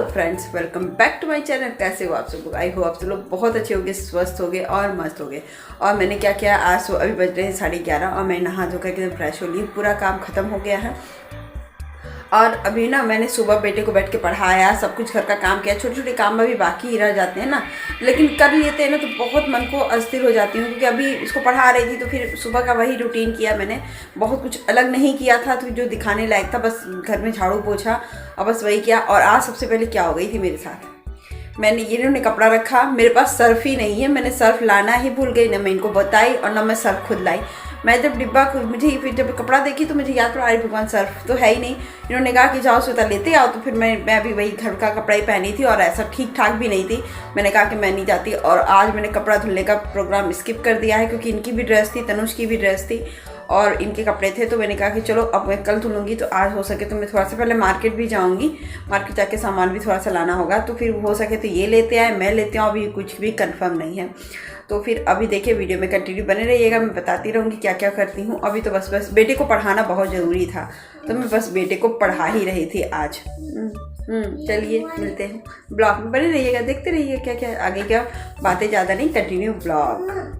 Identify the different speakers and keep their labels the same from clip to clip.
Speaker 1: Friends, welcome back to my channel. कैसे हो आप सब लोग? आई हो आप सब लोग बहुत अच्छे होंगे, स्वस्थ होंगे और मस्त होंगे। और मैंने क्या किया आज, तो अभी बज रहे हैं 11:30 और मैं नहा धोकर एकदम फ्रेश हो ली। पूरा काम खत्म हो गया है और अभी ना मैंने सुबह बेटे को बैठ के पढ़ाया, सब कुछ घर का काम किया। छोटे छोटे काम अभी बाकी ही रह जाते हैं ना, लेकिन कर लेते हैं ना तो बहुत मन को अस्थिर हो जाती हूँ, क्योंकि अभी इसको पढ़ा रही थी तो फिर सुबह का वही रूटीन किया मैंने। बहुत कुछ अलग नहीं किया था तो जो दिखाने लायक था, बस घर में झाड़ू पोछा और बस वही किया। और आज सबसे पहले क्या हो गई थी मेरे साथ, मैंने ये इन्होंने कपड़ा रखा, मेरे पास सर्फ ही नहीं है, मैंने सर्फ लाना ही भूल गई, ना मैं इनको बताई और ना मैं सर्फ खुद लाई। मैं जब डिब्बा मुझे फिर जब कपड़ा देखी तो मुझे याद पड़ा, अरे भगवान सर्फ तो है ही नहीं। इन्होंने कहा कि जाओ श्वेता लेते आओ, तो फिर मैं भी वही घर का कपड़ा ही पहनी थी और ऐसा ठीक ठाक भी नहीं थी। मैंने कहा कि मैं नहीं जाती और आज मैंने कपड़ा धुलने का प्रोग्राम स्किप कर दिया है, क्योंकि इनकी भी ड्रेस थी, तनुष की भी ड्रेस थी और इनके कपड़े थे। तो मैंने कहा कि चलो अब मैं कल धुलूंगी, तो आज हो सके तो मैं थोड़ा सा पहले मार्केट भी जाऊंगी, मार्केट जाके सामान भी थोड़ा सा लाना होगा, तो फिर हो सके तो ये लेते आए, मैं लेते आऊँ, अभी कुछ भी कंफर्म नहीं है। तो फिर अभी देखिए वीडियो में कंटिन्यू बने रहिएगा, मैं बताती रहूँगी क्या क्या करती हूँ। अभी तो बस बेटे को पढ़ाना बहुत ज़रूरी था, तो मैं बस बेटे को पढ़ा ही रही थी आज। चलिए मिलते हैं, ब्लॉग में बने रहिएगा, देखते रहिए क्या क्या आगे क्या बातें, ज़्यादा नहीं, कंटिन्यू ब्लॉग।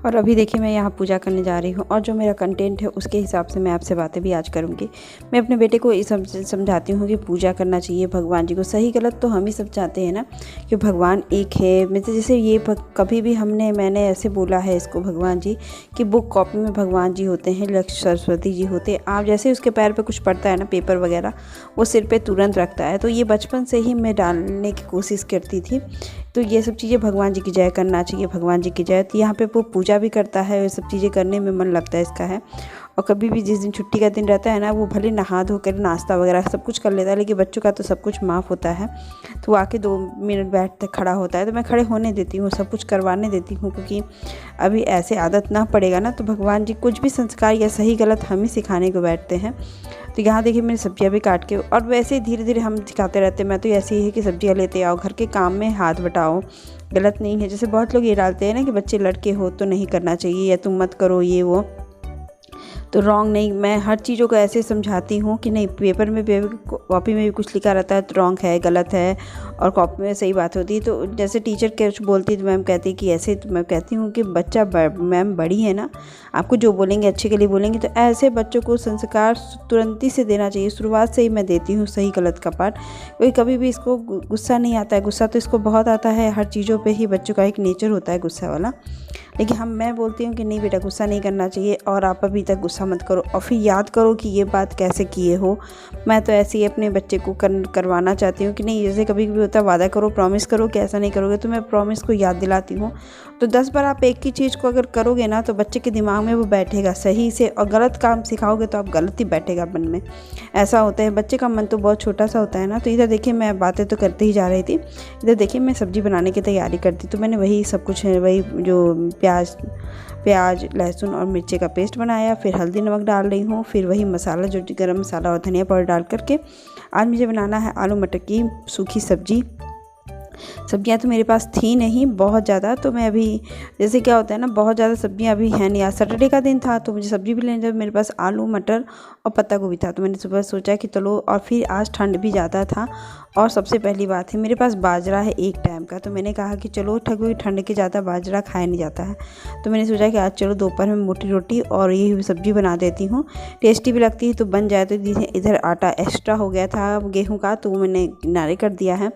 Speaker 2: और अभी देखिए मैं यहाँ पूजा करने जा रही हूँ और जो मेरा कंटेंट है उसके हिसाब से मैं आपसे बातें भी आज करूँगी। मैं अपने बेटे को ये समझाती हूँ कि पूजा करना चाहिए भगवान जी को। सही गलत तो हम ही सब चाहते हैं ना कि भगवान एक है। मतलब जैसे ये कभी भी मैंने ऐसे बोला है इसको भगवान जी कि बुक कॉपी में भगवान जी होते हैं, लक्ष्मी सरस्वती जी होते हैं। आप जैसे उसके पैर पर कुछ पड़ता है ना, पेपर वगैरह, वो सिर पर तुरंत रखता है। तो ये बचपन से ही मैं डालने की कोशिश करती थी। तो ये सब चीज़ें भगवान जी की जय करना चाहिए, भगवान जी की जय। तो यहाँ पे वो पूजा भी करता है, ये सब चीज़ें करने में मन लगता है इसका है। और कभी भी जिस दिन छुट्टी का दिन रहता है ना, वो भले नहा धो कर नाश्ता वगैरह सब कुछ कर लेता है, लेकिन बच्चों का तो सब कुछ माफ़ होता है। तो वो आके 2 मिनट बैठते खड़ा होता है, तो मैं खड़े होने देती हूँ, सब कुछ करवाने देती हूँ, क्योंकि अभी ऐसे आदत ना पड़ेगा ना तो भगवान जी कुछ भी संस्कार या सही गलत हम ही सिखाने को बैठते हैं। तो यहाँ देखिए मैंने सब्जियाँ भी काट के, और वैसे ही धीरे धीरे हम सिखाते रहते हैं। मैं तो ऐसे ही है कि सब्जियाँ लेते आओ, घर के काम में हाथ बटाओ, गलत नहीं है। जैसे बहुत लोग ये डालते हैं ना कि बच्चे लड़के हो तो नहीं करना चाहिए, या तुम मत करो ये वो, तो रॉन्ग नहीं। मैं हर चीज़ों को ऐसे समझाती हूँ कि नहीं, पेपर में कॉपी में भी कुछ लिखा रहता है तो रॉन्ग है, गलत है, और कॉपी में सही बात होती है। तो जैसे टीचर कुछ बोलती है तो मैम कहती है कि ऐसे, तो मैं कहती हूँ कि बच्चा मैम बड़ी है ना, आपको जो बोलेंगे अच्छे के लिए बोलेंगे। तो ऐसे बच्चों को संस्कार तुरंत ही से देना चाहिए, शुरुआत से ही मैं देती हूँ सही गलत का पाठ। क्योंकि कभी भी इसको गुस्सा नहीं आता है, गुस्सा तो इसको बहुत आता है, हर चीज़ों पर ही बच्चों का एक नेचर होता है गुस्सा वाला। लेकिन मैं बोलती हूँ कि नहीं बेटा, गुस्सा नहीं करना चाहिए और आप अभी तक गुस्सा मत करो, और फिर याद करो कि ये बात कैसे किए हो। मैं तो ऐसे ही अपने बच्चे को करवाना चाहती हूँ कि नहीं, जैसे कभी कभी होता है वादा करो, प्रॉमिस करो कि ऐसा नहीं करोगे, तो मैं प्रॉमिस को याद दिलाती हूँ। तो 10 बार आप एक ही चीज़ को अगर करोगे ना तो बच्चे के दिमाग में वो बैठेगा सही से, और गलत काम सिखाओगे तो आप गलत ही बैठेगा मन में। ऐसा होता है, बच्चे का मन तो बहुत छोटा सा होता है ना। तो इधर देखिए मैं बातें तो करते ही जा रही थी, इधर देखिए मैं सब्ज़ी बनाने की तैयारी करती। तो मैंने वही सब कुछ है, वही जो प्याज लहसुन और मिर्ची का पेस्ट बनाया, फिर हल्दी नमक डाल रही हूँ, फिर वही मसाला जो गरम मसाला और धनिया पाउडर डाल करके आज मुझे बनाना है आलू मटर की सूखी सब्जी। सब्जियां तो मेरे पास थी नहीं बहुत ज़्यादा, तो मैं अभी, जैसे क्या होता है ना, बहुत ज़्यादा सब्जियां अभी हैं नहीं। आज सैटरडे का दिन था तो मुझे सब्जी भी लेने, जब मेरे पास आलू मटर और पत्ता गोभी था, तो मैंने सुबह सोचा कि चलो। और फिर आज ठंड भी ज़्यादा था, और सबसे पहली बात है मेरे पास बाजरा है एक टाइम का, तो मैंने कहा कि चलो ठंड के ज़्यादा बाजरा खाया नहीं जाता है, तो मैंने सोचा कि आज चलो दोपहर में मोटी रोटी और ये सब्ज़ी बना देती हूँ, टेस्टी भी लगती है तो बन जाए। तो इधर आटा एक्स्ट्रा हो गया था गेहूँ का, तो मैंने किनारे कर दिया है,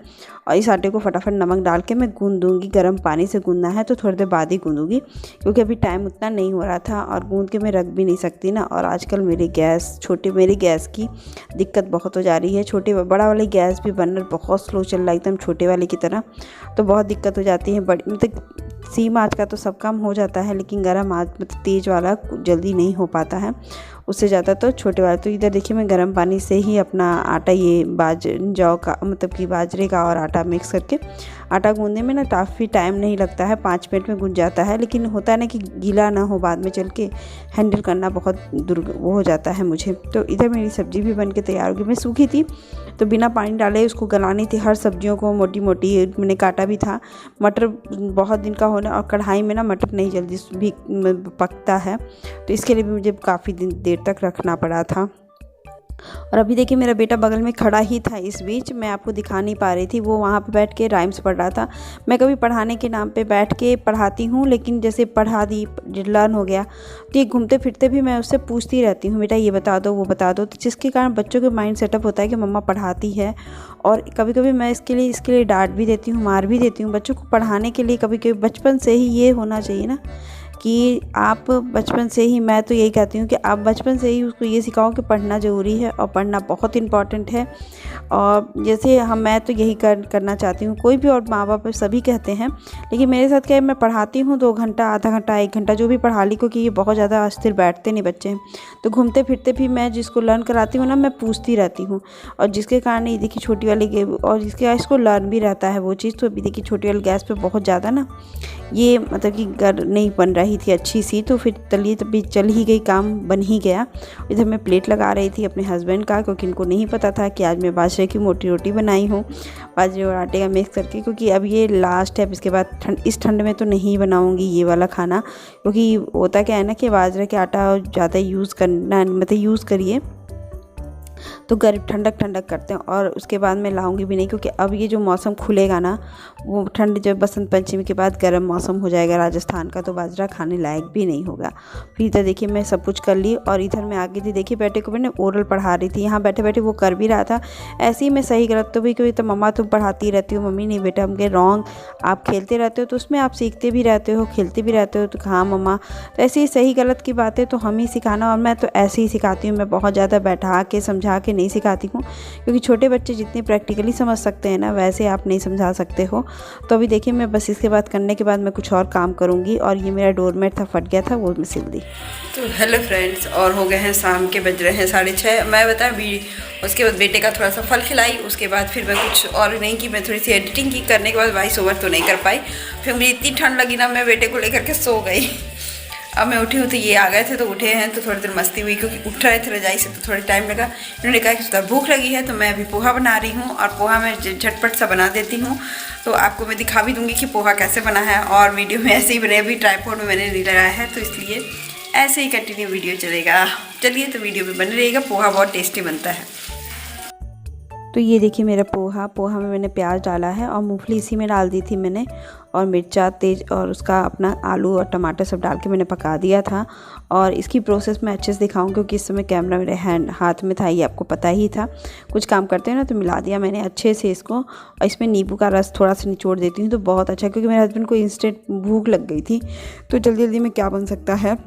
Speaker 2: और इस आटे को फटाफट नमक डाल के मैं गूंद दूँगी। गर्म पानी से गूंदना है तो थोड़ी देर बाद ही गूंदूँगी, क्योंकि अभी टाइम उतना नहीं हो रहा था और गूंद के मैं रख भी नहीं सकती ना। और आजकल मेरी गैस की दिक्कत बहुत हो जा रही है। बड़ा वाली गैस भी बर्नर बहुत स्लो चल रहा है, एकदम छोटे वाले की तरह, तो बहुत दिक्कत हो जाती है। बड़ी मतलब सीम आँच का तो सब काम हो जाता है, लेकिन गर्म आँच मतलब तेज़ वाला जल्दी नहीं हो पाता है, उससे ज़्यादा तो छोटे वाले। तो इधर देखिए मैं गर्म पानी से ही अपना आटा, ये जौ का मतलब कि बाजरे का और आटा मिक्स करके, आटा गूंदने में ना काफ़ी टाइम नहीं लगता है, 5 मिनट में गूंज जाता है। लेकिन होता है ना कि गीला ना हो, बाद में चल के हैंडल करना बहुत वो हो जाता है मुझे। तो इधर मेरी सब्ज़ी भी बन के तैयार होगी। मैं सूखी थी तो बिना पानी डाले उसको गलानी थी, हर सब्जियों को मोटी मोटी मैंने काटा भी था। मटर बहुत दिन का होना, और कढ़ाई में ना मटर नहीं जल्दी भी पकता है, तो इसके लिए भी मुझे काफ़ी देर तक रखना पड़ा था। और अभी देखिए मेरा बेटा बगल में खड़ा ही था। इस बीच मैं आपको दिखा नहीं पा रही थी, वो वहाँ पे बैठ के राइम्स पढ़ रहा था। मैं कभी पढ़ाने के नाम पे बैठ के पढ़ाती हूँ, लेकिन जैसे पढ़ा दी, लर्न हो गया, तो ये घूमते फिरते भी मैं उससे पूछती रहती हूँ, बेटा ये बता दो, वो बता दो। तो जिसके कारण बच्चों के माइंड सेटअप होता है कि मम्मा पढ़ाती है। और कभी कभी मैं इसके लिए डांट भी देती हूँ, मार भी देती हूँ। बच्चों को पढ़ाने के लिए कभी कभी बचपन से ही ये होना चाहिए ना कि आप बचपन से ही, मैं तो यही कहती हूँ कि आप बचपन से ही उसको ये सिखाओ कि पढ़ना ज़रूरी है और पढ़ना बहुत इम्पॉर्टेंट है। और जैसे मैं तो यही करना चाहती हूँ, कोई भी और माँ बाप सभी कहते हैं, लेकिन मेरे साथ क्या है, मैं पढ़ाती हूँ 2 घंटा, आधा घंटा, 1 घंटा जो भी पढ़ा ली, क्योंकि ये बहुत ज़्यादा अस्थिर बैठते नहीं बच्चे। तो घूमते फिरते भी मैं जिसको लर्न कराती हूँ ना, मैं पूछती रहती हूँ। और जिसके कारण ये देखिए छोटी वाली और इसको लर्न भी रहता है वो चीज़। तो अभी देखिए छोटी वाली गैस पर बहुत ज़्यादा ना ये मतलब कि नहीं बन रही थी अच्छी सी, तो फिर तली तभी चल ही गई, काम बन ही गया। इधर मैं प्लेट लगा रही थी अपने हस्बैंड का, क्योंकि इनको नहीं पता था कि आज मैं बाजरे की मोटी रोटी बनाई हूँ, बाजरे और आटे का मिक्स करके, क्योंकि अब ये लास्ट है। इसके बाद इस ठंड में तो नहीं बनाऊँगी ये वाला खाना, क्योंकि होता क्या है ना कि बाजरे के आटा ज़्यादा यूज़ करना, मतलब यूज़ करिए तो गर्म ठंडक करते हैं। और उसके बाद मैं लाऊंगी भी नहीं, क्योंकि अब ये जो मौसम खुलेगा ना, वो ठंड जब बसंत पंचमी के बाद गर्म मौसम हो जाएगा राजस्थान का, तो बाजरा खाने लायक भी नहीं होगा। फिर इधर देखिए मैं सब कुछ कर ली, और इधर मैं आ गई थी। देखिए बेटे को मैंने ओरल पढ़ा रही थी, यहाँ बैठे बैठे वो कर भी रहा था। ऐसे ही मैं सही गलत तो भी, क्योंकि तो मम्मा तुम पढ़ाती रहती हो, मम्मी नहीं बेटा हम कहे रॉन्ग, आप खेलते रहते हो, तो उसमें आप सीखते भी रहते हो, खेलते भी रहते हो। तो हाँ मम्मा, तो ऐसे ही सही गलत की बातें तो हम ही सिखाना, और मैं तो ऐसे ही सिखाती हूँ। मैं बहुत ज़्यादा बैठा के समझा के नहीं सिखाती हूँ, क्योंकि छोटे बच्चे जितने प्रैक्टिकली समझ सकते हैं ना, वैसे आप नहीं समझा सकते हो। तो अभी देखिए मैं बस इसके बाद करने के बाद मैं कुछ और काम करूँगी। और ये मेरा डोरमेट था, फट गया था, वो मैं सिल दी।
Speaker 1: तो हेलो फ्रेंड्स, और हो गए हैं शाम के, बज रहे हैं 6:30। मैं बता भी उसके बाद बेटे का थोड़ा सा फल खिलाई, उसके बाद फिर मैं कुछ और नहीं की, मैं थोड़ी सी एडिटिंग की, करने के बाद वॉइस ओवर तो नहीं कर पाई। फिर मुझे इतनी ठंड लगी ना, मैं बेटे को लेकर के सो गई। अब मैं उठी हूँ तो ये आ गए थे, तो उठे हैं तो थोड़ी देर मस्ती हुई, क्योंकि उठ रहे थे रजाई से, तो थोड़ा टाइम लगा। इन्होंने कहा कि सुधा भूख लगी है, तो मैं अभी पोहा बना रही हूँ, और पोहा मैं झटपट सा बना देती हूँ। तो आपको मैं दिखा भी दूँगी कि पोहा कैसे बना है, और वीडियो में ऐसे ही बने, अभी ट्राइपॉड में मैंने नहीं लगाया है, तो इसलिए ऐसे ही कंटिन्यू वीडियो चलेगा। चलिए तो वीडियो में बने रहिएगा, पोहा बहुत टेस्टी बनता है।
Speaker 2: तो ये देखिए मेरा पोहा में मैंने प्याज डाला है, और मूंगफली इसी में डाल दी थी मैंने, और मिर्चा तेज, और उसका अपना आलू और टमाटर सब डाल के मैंने पका दिया था। और इसकी प्रोसेस मैं अच्छे से दिखाऊं, क्योंकि इस समय कैमरा मेरे हाथ में था, ये आपको पता ही था। कुछ काम करते हैं ना, तो मिला दिया मैंने अच्छे से इसको। और इसमें नींबू का रस थोड़ा सा निचोड़ देती हूँ तो बहुत अच्छा, क्योंकि मेरे हस्बैंड को इंस्टेंट भूख लग गई थी, तो जल्दी जल्दी में क्या बन सकता है,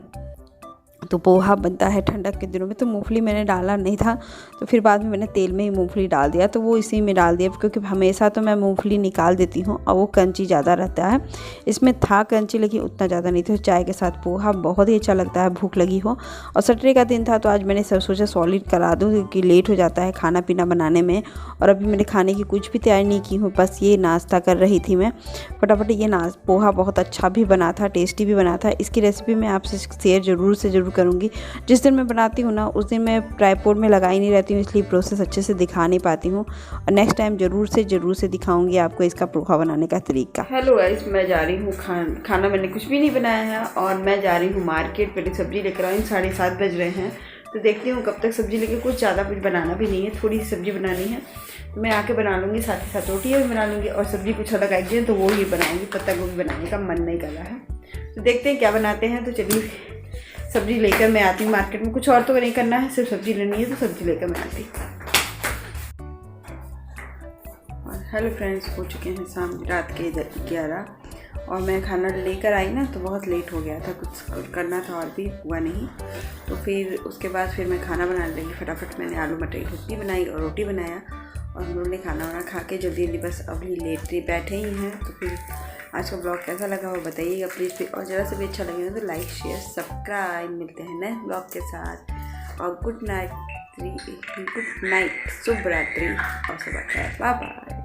Speaker 2: तो पोहा बनता है ठंडक के दिनों में। तो मूंगफली मैंने डाला नहीं था, तो फिर बाद में मैंने तेल में ही मूंगफली डाल दिया, तो वो इसी में डाल दिया, क्योंकि हमेशा तो मैं मूंगफली निकाल देती हूँ, और वो क्रंची ज़्यादा रहता है। इसमें था क्रंची, लेकिन उतना ज़्यादा नहीं था। चाय के साथ पोहा बहुत ही अच्छा लगता है, भूख लगी हो। और सैटरडे का दिन था, तो आज मैंने सब सोचा सॉलिड करा दूँ, क्योंकि लेट हो जाता है खाना पीना बनाने में। और अभी मैंने खाने की कुछ भी तैयारी नहीं की हूँ, बस ये नाश्ता कर रही थी मैं फटाफट। ये पोहा बहुत अच्छा भी बना था, टेस्टी भी बना था। इसकी रेसिपी मैं आपसे शेयर ज़रूर करूँगी। जिस दिन मैं बनाती हूँ ना, उस दिन मैं ट्राइपॉड में लगाई नहीं रहती हूँ, इसलिए प्रोसेस अच्छे से दिखा नहीं पाती हूँ। और नेक्स्ट टाइम ज़रूर से दिखाऊंगी आपको इसका पोहा बनाने का तरीका।
Speaker 1: हेलो गाइस, मैं जा रही हूँ खाना मैंने कुछ भी नहीं बनाया है, और मैं जा रही हूँ मार्केट। पहले सब्ज़ी लेकर आई, 7:30 बज रहे हैं, तो देखती हूँ कब तक सब्ज़ी लेके। कुछ ज़्यादा कुछ बनाना भी नहीं है, थोड़ी सी सब्ज़ी बनानी है, तो मैं आके बना लूँगी। साथ ही साथ रोटियाँ भी बना लूँगी, और सब्ज़ी कुछ अलग आई है तो वो ही बनाऊँगी। पत्ता गोभी बनाने का मन नहीं कर रहा है, तो देखते हैं क्या बनाते हैं। तो चलिए सब्ज़ी लेकर मैं आती हूँ मार्केट में। कुछ और तो नहीं करना है, सिर्फ सब्ज़ी लेनी है, तो सब्ज़ी लेकर मैं आती हूँ। हेलो फ्रेंड्स, हो चुके हैं रात के 11, और मैं खाना लेकर आई ना, तो बहुत लेट हो गया था, कुछ करना था और भी हुआ नहीं। तो फिर उसके बाद फिर मैं खाना बनाने लगी फटाफट। मैंने आलू मटर की सब्ज़ी बनाई और रोटी बनाया, और हम लोगों ने खाना वाना खा के जल्दी बस अभी लेट बैठे ही हैं। तो फिर आज का ब्लॉग कैसा लगा वो बताइएगा प्लीज़, और ज़रा से भी अच्छा लगे ना तो लाइक शेयर सब्सक्राइब। मिलते हैं नए ब्लॉग के साथ, और गुड नाइट, शुभ रात्रि, और सब अच्छा है। Bye bye.